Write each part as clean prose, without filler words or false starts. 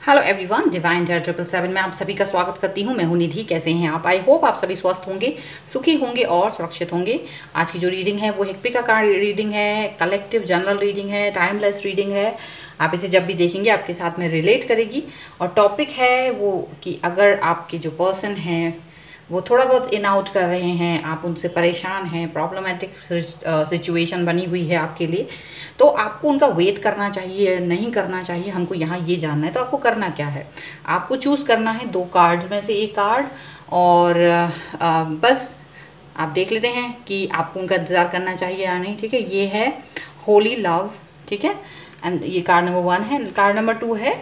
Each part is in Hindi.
हेलो एवरीवन, डिवाइन टेयर 777 में आप सभी का स्वागत करती हूँ। मैं हूँ निधि। कैसे हैं आप? आई होप आप सभी स्वस्थ होंगे, सुखी होंगे और सुरक्षित होंगे। आज की जो रीडिंग है वो एक पिका कार्ड रीडिंग है, कलेक्टिव जनरल रीडिंग है, टाइमलेस रीडिंग है। आप इसे जब भी देखेंगे आपके साथ में रिलेट करेगी। और टॉपिक है वो कि अगर आपके जो पर्सन हैं वो थोड़ा बहुत इन आउट कर रहे हैं, आप उनसे परेशान हैं, प्रॉब्लमेटिक सिचुएशन बनी हुई है आपके लिए, तो आपको उनका वेट करना चाहिए, नहीं करना चाहिए, हमको यहाँ ये जानना है। तो आपको करना क्या है? आपको चूज़ करना है दो कार्ड्स में से एक कार्ड, और बस आप देख लेते हैं कि आपको उनका इंतज़ार करना चाहिए या नहीं। ठीक है, ये है होली लव। ठीक है, एंड ये कार्ड नंबर 1 है। कार्ड नंबर 2 है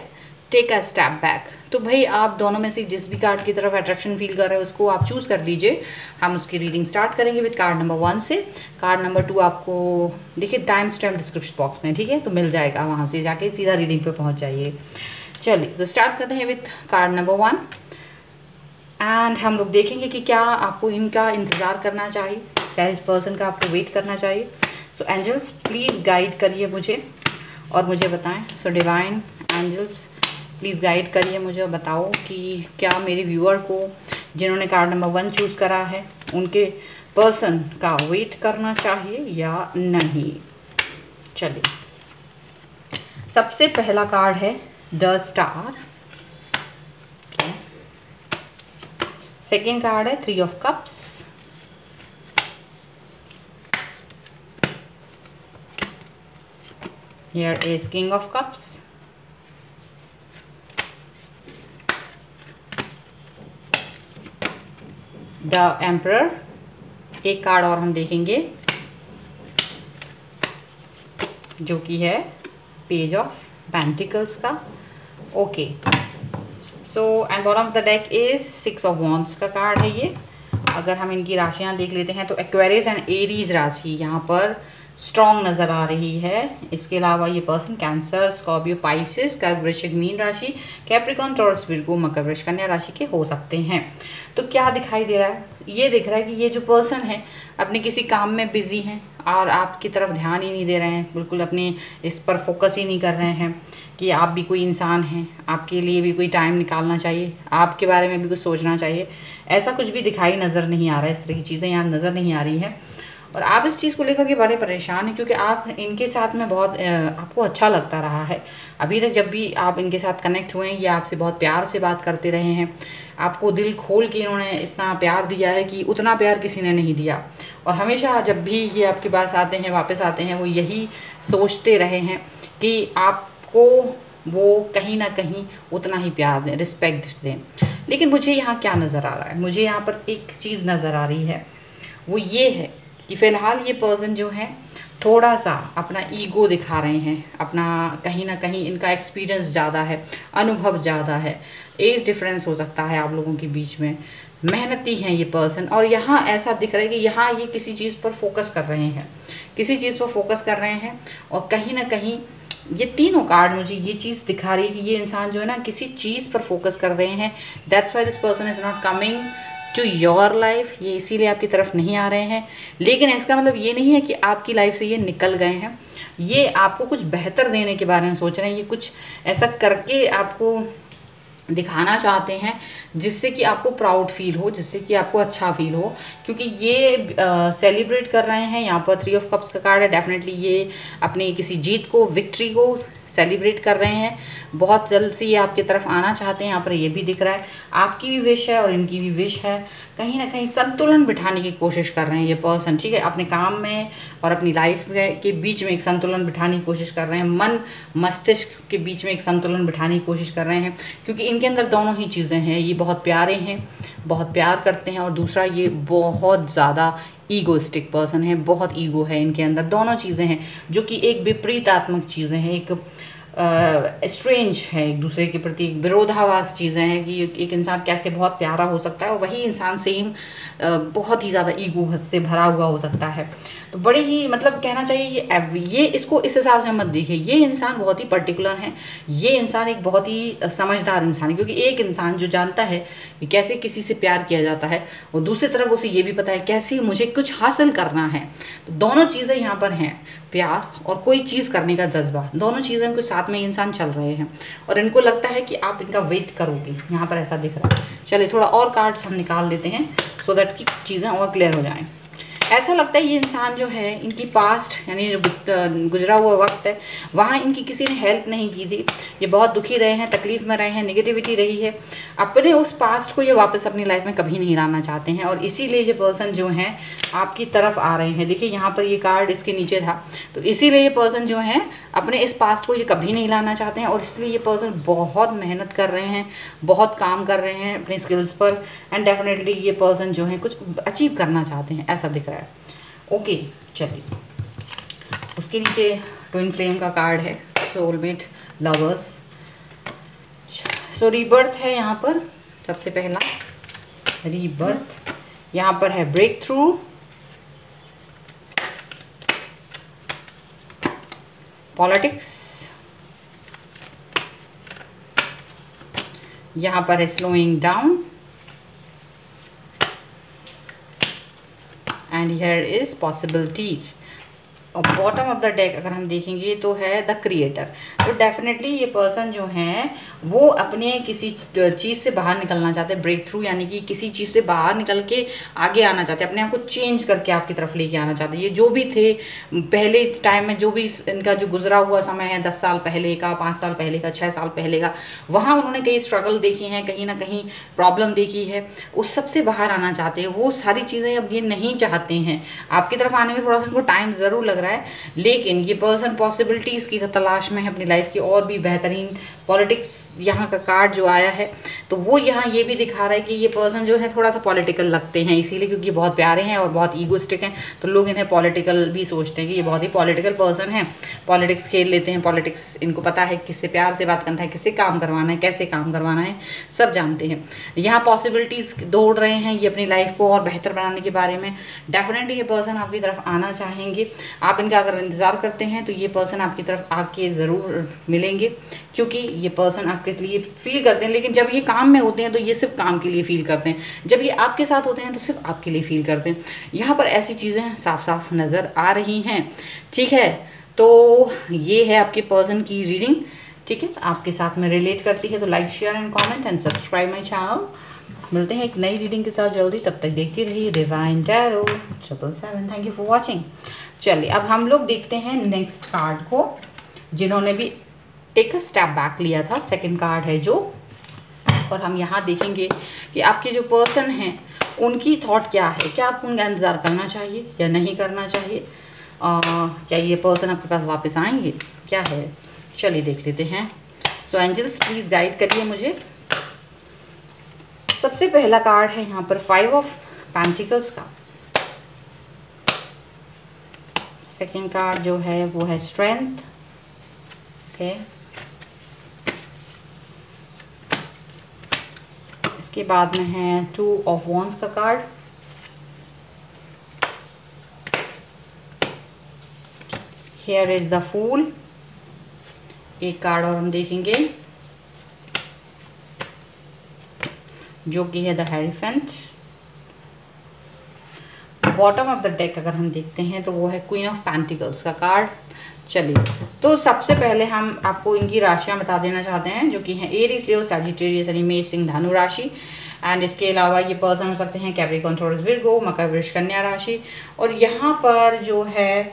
टेक अ स्टेप बैक। तो भाई आप दोनों में से जिस भी कार्ड की तरफ अट्रैक्शन फील कर रहे हो उसको आप चूज़ कर लीजिए। हम उसकी रीडिंग स्टार्ट करेंगे विद कार्ड नंबर 1 से। कार्ड नंबर 2 आपको देखिए टाइम स्टैम्प डिस्क्रिप्शन बॉक्स में, ठीक है, तो मिल जाएगा, वहाँ से जाके सीधा रीडिंग पे पहुँच जाइए। चलिए तो स्टार्ट करते हैं विद कार्ड नंबर 1 एंड हम लोग देखेंगे कि क्या आपको इनका इंतज़ार करना चाहिए, क्या इस पर्सन का आपको वेट करना चाहिए। सो एंजल्स प्लीज़ गाइड करिए मुझे और मुझे बताएं। So divine angels please guide करिए मुझे और बताओ कि क्या मेरे व्यूअर को जिन्होंने कार्ड नंबर 1 चूज़ करा है उनके पर्सन का वेट करना चाहिए या नहीं। चलिए, सबसे पहला कार्ड है द स्टार। सेकेंड कार्ड है 3 of cups. Here is king of cups. The emperor. एक कार्ड और हम देखेंगे जो कि है पेज ऑफ पेंटिकल्स का। Okay, so and bottom of the deck is 6 of wands का कार्ड है ये। अगर हम इनकी राशियां देख लेते हैं तो एक्वेरियस एंड एरीज राशि यहाँ पर स्ट्रॉन्ग नज़र आ रही है। इसके अलावा ये पर्सन कैंसर, स्कॉर्पियो, पाइसेस, कर्क, वृश्चिक, मीन राशि, कैप्रिकॉर्न, टॉरस, विर्गो, मकर, वृश्चिक, कन्या राशि के हो सकते हैं। तो क्या दिखाई दे रहा है? ये दिख रहा है कि ये जो पर्सन है अपने किसी काम में बिजी हैं और आपकी तरफ ध्यान ही नहीं दे रहे हैं, बिल्कुल अपने इस पर फोकस ही नहीं कर रहे हैं कि आप भी कोई इंसान हैं, आपके लिए भी कोई टाइम निकालना चाहिए, आपके बारे में भी कुछ सोचना चाहिए। ऐसा कुछ भी दिखाई नज़र नहीं आ रहा है, इस तरह की चीज़ें यहाँ नज़र नहीं आ रही है। और आप इस चीज़ को लेकर के बड़े परेशान हैं क्योंकि आप इनके साथ में बहुत आपको अच्छा लगता रहा है अभी तक। जब भी आप इनके साथ कनेक्ट हुए हैं ये आपसे बहुत प्यार से बात करते रहे हैं, आपको दिल खोल के इन्होंने इतना प्यार दिया है कि उतना प्यार किसी ने नहीं दिया। और हमेशा जब भी ये आपके पास आते हैं, वापस आते हैं, वो यही सोचते रहे हैं कि आपको वो कहीं ना कहीं उतना ही प्यार दें, रिस्पेक्ट दें। लेकिन मुझे यहाँ क्या नज़र आ रहा है? मुझे यहाँ पर एक चीज़ नज़र आ रही है, वो ये है कि फ़िलहाल ये पर्सन जो है थोड़ा सा अपना ईगो दिखा रहे हैं, अपना कहीं ना कहीं इनका एक्सपीरियंस ज़्यादा है, अनुभव ज़्यादा है, एज डिफरेंस हो सकता है आप लोगों के बीच में, मेहनती हैं ये पर्सन। और यहाँ ऐसा दिख रहा है कि यहाँ ये किसी चीज़ पर फोकस कर रहे हैं, किसी चीज़ पर फोकस कर रहे हैं। और कहीं ना कहीं ये तीनों कार्ड मुझे ये चीज़ दिखा रही है कि ये इंसान जो है ना किसी चीज़ पर फोकस कर रहे हैं। That's why this person is not coming to your life. ये इसीलिए आपकी तरफ नहीं आ रहे हैं। लेकिन इसका मतलब ये नहीं है कि आपकी लाइफ से ये निकल गए हैं। ये आपको कुछ बेहतर देने के बारे में सोच रहे हैं। ये कुछ ऐसा करके आपको दिखाना चाहते हैं जिससे कि आपको प्राउड फील हो, जिससे कि आपको अच्छा फील हो, क्योंकि ये सेलिब्रेट कर रहे हैं। यहाँ पर 3 ऑफ कप्स का कार्ड है। डेफिनेटली ये अपनी किसी जीत को, विक्ट्री को सेलिब्रेट कर रहे हैं। बहुत जल्द से ये आपकी तरफ आना चाहते हैं। यहाँ पर ये भी दिख रहा है आपकी भी विश है और इनकी भी विश है। कहीं ना कहीं संतुलन बिठाने की कोशिश कर रहे हैं ये पर्सन, ठीक है, अपने काम में और अपनी लाइफ के बीच में एक संतुलन बिठाने की कोशिश कर रहे हैं। मन मस्तिष्क के बीच में एक संतुलन बिठाने की कोशिश कर रहे हैं क्योंकि इनके अंदर दोनों ही चीज़ें हैं। ये बहुत प्यारे हैं, बहुत प्यार करते हैं, और दूसरा ये बहुत ज़्यादा ईगोइस्टिक पर्सन है, बहुत ईगो है इनके अंदर। दोनों चीज़ें हैं जो कि एक विपरीतात्मक चीज़ें हैं, एक स्ट्रेंज है, एक दूसरे के प्रति एक विरोधाभास चीज़ें हैं कि एक इंसान कैसे बहुत प्यारा हो सकता है और वही इंसान सेम बहुत ही ज़्यादा ईगो से भरा हुआ हो सकता है। तो बड़े ही मतलब कहना चाहिए ये इसको इस हिसाब से मत देखिए। ये इंसान बहुत ही पर्टिकुलर है, ये इंसान एक बहुत ही समझदार इंसान है, क्योंकि एक इंसान जो जानता है कि कैसे किसी से प्यार किया जाता है और दूसरी तरफ उसे ये भी पता है कैसे मुझे कुछ हासिल करना है। तो दोनों चीज़ें यहाँ पर हैं, प्यार और कोई चीज़ करने का जज्बा, दोनों चीज़ें को साथ साथ में ये इंसान चल रहे हैं और इनको लगता है कि आप इनका वेट करोगे, यहाँ पर ऐसा दिख रहा है। चलिए थोड़ा और कार्ड्स हम निकाल देते हैं सो दैट कि चीज़ें और क्लियर हो जाएं। ऐसा लगता है ये इंसान जो है, इनकी पास्ट यानी जो गुजरा हुआ वक्त है वहाँ इनकी किसी ने हेल्प नहीं की थी, ये बहुत दुखी रहे हैं, तकलीफ में रहे हैं, नेगेटिविटी रही है। अपने उस पास्ट को ये वापस अपनी लाइफ में कभी नहीं लाना चाहते हैं और इसीलिए ये पर्सन जो हैं आपकी तरफ आ रहे हैं। देखिए यहाँ पर ये कार्ड इसके नीचे था, तो इसीलिए ये पर्सन जो है अपने इस पास्ट को ये कभी नहीं लाना चाहते हैं और इसलिए ये पर्सन बहुत मेहनत कर रहे हैं, बहुत काम कर रहे हैं अपने स्किल्स पर एंड डेफिनेटली ये पर्सन जो है कुछ अचीव करना चाहते हैं, ऐसा दिख रहा है। ओके चलिए, उसके नीचे ट्विन फ्लेम का कार्ड है, सोलमेट, लवर्स। सो रीबर्थ है यहाँ पर, सबसे पहला रीबर्थ। यहाँ पर है ब्रेक थ्रू, पॉलिटिक्स, यहाँ पर है slowing down and here is possibilities. और बॉटम ऑफ द डेक अगर हम देखेंगे तो है द क्रिएटर। तो डेफिनेटली ये पर्सन जो हैं वो अपने किसी चीज़ से बाहर निकलना चाहते हैं, ब्रेक थ्रू यानी कि किसी चीज़ से बाहर निकल के आगे आना चाहते हैं, अपने आप को चेंज करके आपकी तरफ लेके आना चाहते हैं। ये जो भी थे पहले टाइम में, जो भी इनका जो गुजरा हुआ समय है 10 साल पहले का, 5 साल पहले का, 6 साल पहले का, वहाँ उन्होंने कई स्ट्रगल देखे हैं, कहीं ना कहीं प्रॉब्लम देखी है, उस सब से बाहर आना चाहते हैं। वो सारी चीज़ें अब ये नहीं चाहते हैं। आपकी तरफ आने में थोड़ा सा इनको टाइम ज़रूर लग रहा है, लेकिन ये पर्सन पॉसिबिलिटीज़ की तलाश में है अपनी लाइफ की और भी बेहतरीन। पॉलिटिक्स यहाँ का कार्ड जो आया है तो वो यहाँ ये भी दिखा रहा है कि ये पर्सन जो है थोड़ा सा पॉलिटिकल लगते हैं, इसीलिए क्योंकि बहुत प्यारे हैं और बहुत ईगोइस्टिक हैं, तो लोग इन्हें पॉलिटिकल भी सोचते हैं कि ये बहुत ही पॉलिटिकल पर्सन है, पॉलिटिक्स खेल लेते हैं। पॉलिटिक्स इनको पता है किससे प्यार से बात करना है, किससे काम करवाना है, कैसे काम करवाना है, सब जानते हैं। यहाँ पॉसिबिलिटीज़ दौड़ रहे हैं ये अपनी लाइफ को और बेहतर बनाने के बारे में। डेफिनेटली ये पर्सन आपकी तरफ आना चाहेंगे। आप इनका अगर इंतज़ार करते हैं तो ये पर्सन आपकी तरफ आके ज़रूर मिलेंगे, क्योंकि ये पर्सन आपके लिए फील करते हैं। लेकिन जब ये काम में होते हैं तो ये सिर्फ काम के लिए फील करते हैं, जब ये आपके साथ होते हैं तो सिर्फ आपके लिए फील करते हैं। यहाँ पर ऐसी चीज़ें साफ साफ नज़र आ रही हैं। ठीक है, तो ये है आपके पर्सन की रीडिंग। ठीक है, आपके साथ में रिलेट करती है तो like, share and comment and subscribe my channel. मिलते हैं एक नई रीडिंग के साथ जल्दी, तब तक देखती रहिए divine tarot 777। Thank you for watching. चलिए अब हम लोग देखते हैं नेक्स्ट कार्ड को, जिन्होंने भी टेक अ स्टेप बैक लिया था, सेकंड कार्ड है जो। और हम यहाँ देखेंगे कि आपके जो पर्सन हैं उनकी थॉट क्या है, क्या आपको उनका इंतज़ार करना चाहिए या नहीं करना चाहिए, क्या ये पर्सन आपके पास वापस आएंगे, क्या है। चलिए देख लेते हैं। सो एंजल्स प्लीज़ गाइड करिए मुझे। सबसे पहला कार्ड है यहाँ पर 5 ऑफ पेंटिकल्स का। सेकेंड कार्ड जो है वो है स्ट्रेंथ। ओके, इसके बाद में है 2 ऑफ वॉन्ड्स का card. Here is the fool. एक कार्ड और हम देखेंगे जो कि है the hierophant. Bottom of the deck अगर हम देखते हैं तो वो है क्वीन ऑफ पेंटिकल्स का कार्ड। चलिए, तो सबसे पहले हम आपको इनकी राशियां बता देना चाहते हैं, जो कि हैं एरीज, लियो, सैजिटेरियस यानी मेष, सिंह, धनु राशि। एंड इसके अलावा ये पर्सन हो सकते हैं कैप्रिकॉर्न, टॉरस, विर्गो, मकर, वृष, कन्या राशि। और यहाँ पर जो है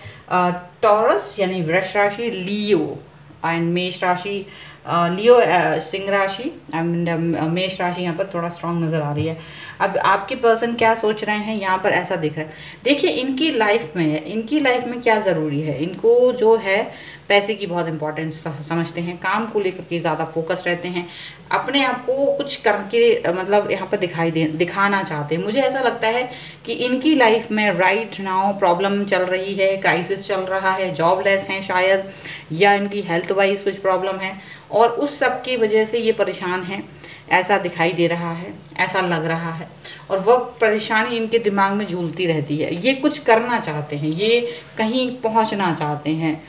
टॉरस यानी वृष राशि, लियो एंड मेष राशि, लियो सिंह राशि एंड मेष राशि यहाँ पर थोड़ा स्ट्रांग नज़र आ रही है। अब आपके पर्सन क्या सोच रहे हैं यहाँ पर ऐसा दिख रहा है। देखिए इनकी लाइफ में क्या ज़रूरी है, इनको जो है पैसे की बहुत इंपॉर्टेंस समझते हैं, काम को लेकर के ज़्यादा फोकस रहते हैं, अपने आप को कुछ करके मतलब यहाँ पर दिखाना चाहते हैं। मुझे ऐसा लगता है कि इनकी लाइफ में राइट नाउ प्रॉब्लम चल रही है, क्राइसिस चल रहा है, जॉबलेस हैं शायद, या इनकी हेल्थ वाइज कुछ प्रॉब्लम है और उस सब की वजह से ये परेशान हैं, ऐसा दिखाई दे रहा है, ऐसा लग रहा है। और वह परेशानी इनके दिमाग में झूलती रहती है। ये कुछ करना चाहते हैं, ये कहीं पहुंचना चाहते हैं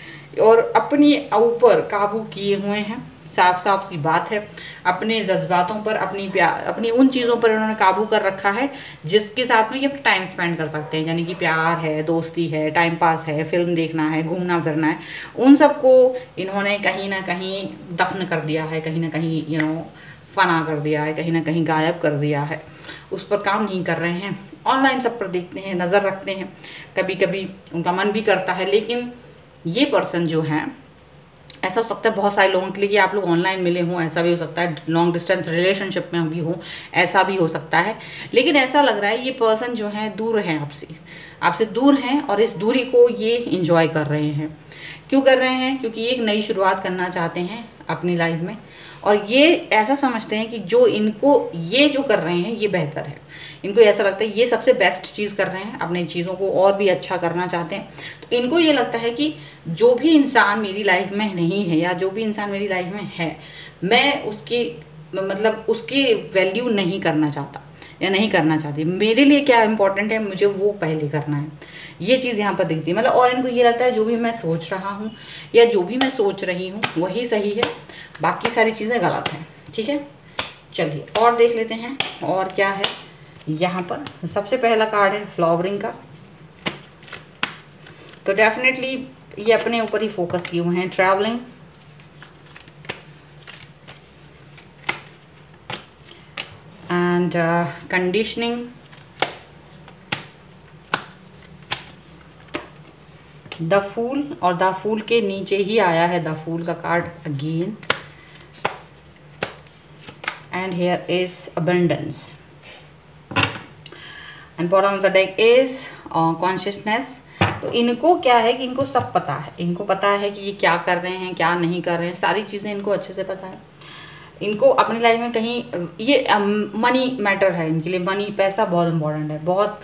और अपनी ऊपर काबू किए हुए हैं। साफ साफ सी बात है। अपने जज्बातों पर, अपनी उन चीज़ों पर इन्होंने काबू कर रखा है जिसके साथ में ये टाइम स्पेंड कर सकते हैं, यानी कि प्यार है, दोस्ती है, टाइम पास है, फिल्म देखना है, घूमना फिरना है, उन सबको इन्होंने कहीं ना कहीं दफन कर दिया है, कहीं ना कहीं फना कर दिया है, कहीं ना कहीं गायब कर दिया है, उस पर काम नहीं कर रहे हैं। ऑनलाइन सब पर देखते हैं, नज़र रखते हैं, कभी कभी उनका मन भी करता है, लेकिन ये पर्सन जो है, ऐसा हो सकता है बहुत सारे लोगों के लिए कि आप लोग ऑनलाइन मिले हों, ऐसा भी हो सकता है, लॉन्ग डिस्टेंस रिलेशनशिप में भी हो, ऐसा भी हो सकता है, लेकिन ऐसा लग रहा है ये पर्सन जो है दूर है आपसे दूर हैं, और इस दूरी को ये इंजॉय कर रहे हैं। क्यों कर रहे हैं? क्योंकि ये एक नई शुरुआत करना चाहते हैं अपनी लाइफ में, और ये ऐसा समझते हैं कि जो ये जो कर रहे हैं ये बेहतर है। इनको ऐसा लगता है ये सबसे बेस्ट चीज़ कर रहे हैं, अपनी चीज़ों को और भी अच्छा करना चाहते हैं। तो इनको ये लगता है कि जो भी इंसान मेरी लाइफ में नहीं है, या जो भी इंसान मेरी लाइफ में है, मैं उसकी वैल्यू नहीं करना चाहता या नहीं करना चाहती। मेरे लिए क्या इंपॉर्टेंट है, मुझे वो पहले करना है। ये चीज़ यहाँ पर दिखती है। और इनको ये लगता है जो भी मैं सोच रहा हूँ या जो भी मैं सोच रही हूँ वही सही है, बाकी सारी चीज़ें गलत हैं। ठीक है, चलिए और देख लेते हैं और क्या है यहाँ पर। सबसे पहला कार्ड है फ्लावरिंग का। तो डेफिनेटली ये अपने ऊपर ही फोकस किए हुए हैं। Travelling, and conditioning, the fool, और द फूल के नीचे ही आया है द फूल का card again, and here is abundance, and bottom of the deck is consciousness. तो इनको क्या है कि इनको सब पता है, इनको पता है कि ये क्या कर रहे हैं, क्या नहीं कर रहे हैं, सारी चीज़ें इनको अच्छे से पता है। इनको अपनी लाइफ में कहीं ये मनी मैटर है इनके लिए, मनी, पैसा बहुत इम्पोर्टेंट है, बहुत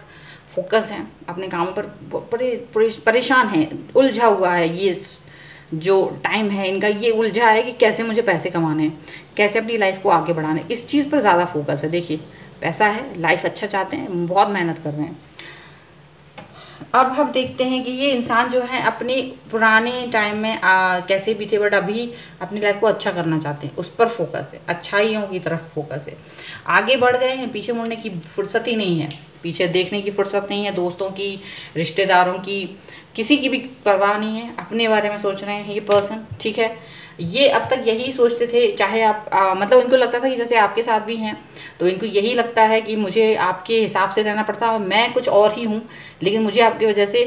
फोकस है अपने कामों पर, परेशान है, उलझा हुआ है। ये जो टाइम है इनका ये उलझा है कि कैसे मुझे पैसे कमाने हैं, कैसे अपनी लाइफ को आगे बढ़ाना है, इस चीज़ पर ज़्यादा फोकस है। देखिए पैसा है, लाइफ अच्छा चाहते हैं, बहुत मेहनत कर रहे हैं। अब हम देखते हैं कि ये इंसान जो है अपने पुराने टाइम में कैसे भी थे, बट अभी अपनी लाइफ को अच्छा करना चाहते हैं, उस पर फोकस है, अच्छाइयों की तरफ फोकस है। आगे बढ़ गए हैं, पीछे मुड़ने की फुर्सत ही नहीं है, पीछे देखने की फुर्सत नहीं है, दोस्तों की, रिश्तेदारों की, किसी की भी परवाह नहीं है, अपने बारे में सोच रहे हैं ये पर्सन। ठीक है, ये अब तक यही सोचते थे, चाहे आप मतलब इनको लगता था कि जैसे आपके साथ भी हैं, तो इनको यही लगता है कि मुझे आपके हिसाब से रहना पड़ता है, मैं कुछ और ही हूँ, लेकिन मुझे आपकी वजह से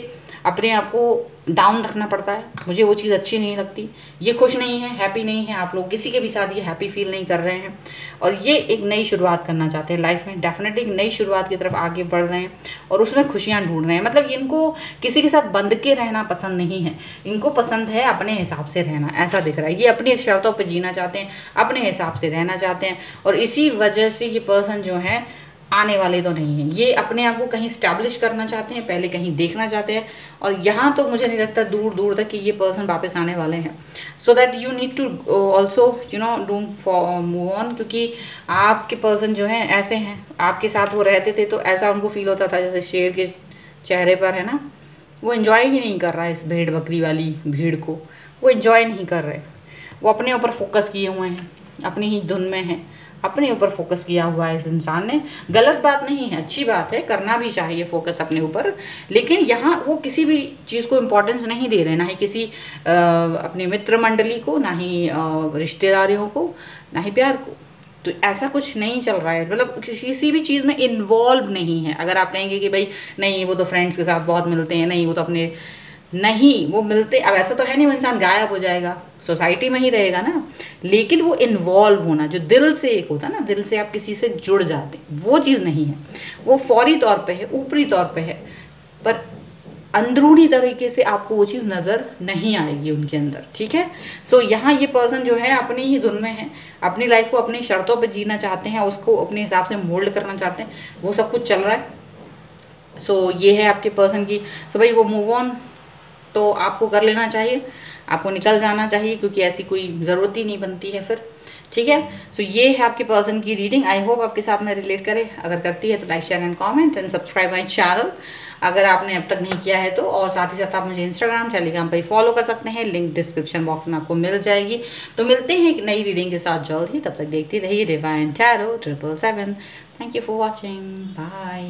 अपने आप को डाउन रखना पड़ता है, मुझे वो चीज़ अच्छी नहीं लगती। ये खुश नहीं है, हैप्पी नहीं है, आप लोग किसी के भी साथ ये हैप्पी फील नहीं कर रहे हैं, और ये एक नई शुरुआत करना चाहते हैं लाइफ में। डेफिनेटली एक नई शुरुआत की तरफ आगे बढ़ रहे हैं और उसमें खुशियाँ ढूंढ रहे हैं। मतलब इनको किसी के साथ बंध के रहना पसंद नहीं है, इनको पसंद है अपने हिसाब से रहना, ऐसा दिख रहा है। ये अपनी शर्तों पर जीना चाहते हैं, अपने हिसाब से रहना चाहते हैं, और इसी वजह से ये पर्सन जो है आने वाले तो नहीं है, ये अपने आप को कहीं स्टैब्लिश करना चाहते हैं, पहले कहीं देखना चाहते हैं, और यहाँ तो मुझे नहीं लगता दूर दूर तक कि ये पर्सन वापस आने वाले हैं। So that you need to also do for move on, क्योंकि आपके पर्सन जो हैं ऐसे हैं, आपके साथ वो रहते थे तो ऐसा उनको फील होता था जैसे शेर के चेहरे पर है ना, वो इन्जॉय ही नहीं कर रहा है इस भेड़ बकरी वाली भीड़ को, वो इन्जॉय नहीं कर रहे, वो अपने ऊपर फोकस किए हुए हैं, अपनी ही धुन में है, अपने ऊपर फोकस किया हुआ है इस इंसान ने। गलत बात नहीं है, अच्छी बात है, करना भी चाहिए फोकस अपने ऊपर, लेकिन यहाँ वो किसी भी चीज़ को इम्पोर्टेंस नहीं दे रहे, ना ही किसी अपने मित्र मंडली को, ना ही रिश्तेदारियों को, ना ही प्यार को। तो ऐसा कुछ नहीं चल रहा है, मतलब किसी भी चीज़ में इन्वॉल्व नहीं है। अगर आप कहेंगे कि भाई नहीं वो तो फ्रेंड्स के साथ बहुत मिलते हैं, नहीं वो तो अपने, नहीं वो मिलते, अब ऐसा तो है नहीं वो इंसान गायब हो जाएगा, सोसाइटी में ही रहेगा ना, लेकिन वो इन्वॉल्व होना जो दिल से एक होता है ना, दिल से आप किसी से जुड़ जाते हैं, वो चीज़ नहीं है। वो फौरी तौर पे है, ऊपरी तौर पे है, पर अंदरूनी तरीके से आपको वो चीज़ नज़र नहीं आएगी उनके अंदर। ठीक है, सो यहाँ ये पर्सन जो है अपनी ही धुन में है, अपनी लाइफ को अपनी शर्तों पे जीना चाहते हैं, उसको अपने हिसाब से मोल्ड करना चाहते हैं, वो सब कुछ चल रहा है। सो ये है आपके पर्सन की। सो भाई वो मूव ऑन तो आपको कर लेना चाहिए, आपको निकल जाना चाहिए, क्योंकि ऐसी कोई ज़रूरत ही नहीं बनती है फिर। ठीक है। सो ये है आपके पर्सन की रीडिंग। आई होप आपके साथ में रिलेट करे। अगर करती है तो like share and comment and subscribe my channel अगर आपने अब तक नहीं किया है तो। और साथ ही साथ आप मुझे इंस्टाग्राम टेलीग्राम पर फॉलो कर सकते हैं, लिंक डिस्क्रिप्शन बॉक्स में आपको मिल जाएगी। तो मिलते हैं एक नई रीडिंग के साथ जल्द ही, तब तक देखती रहिए divine tarot 777। Thank you for watching, bye.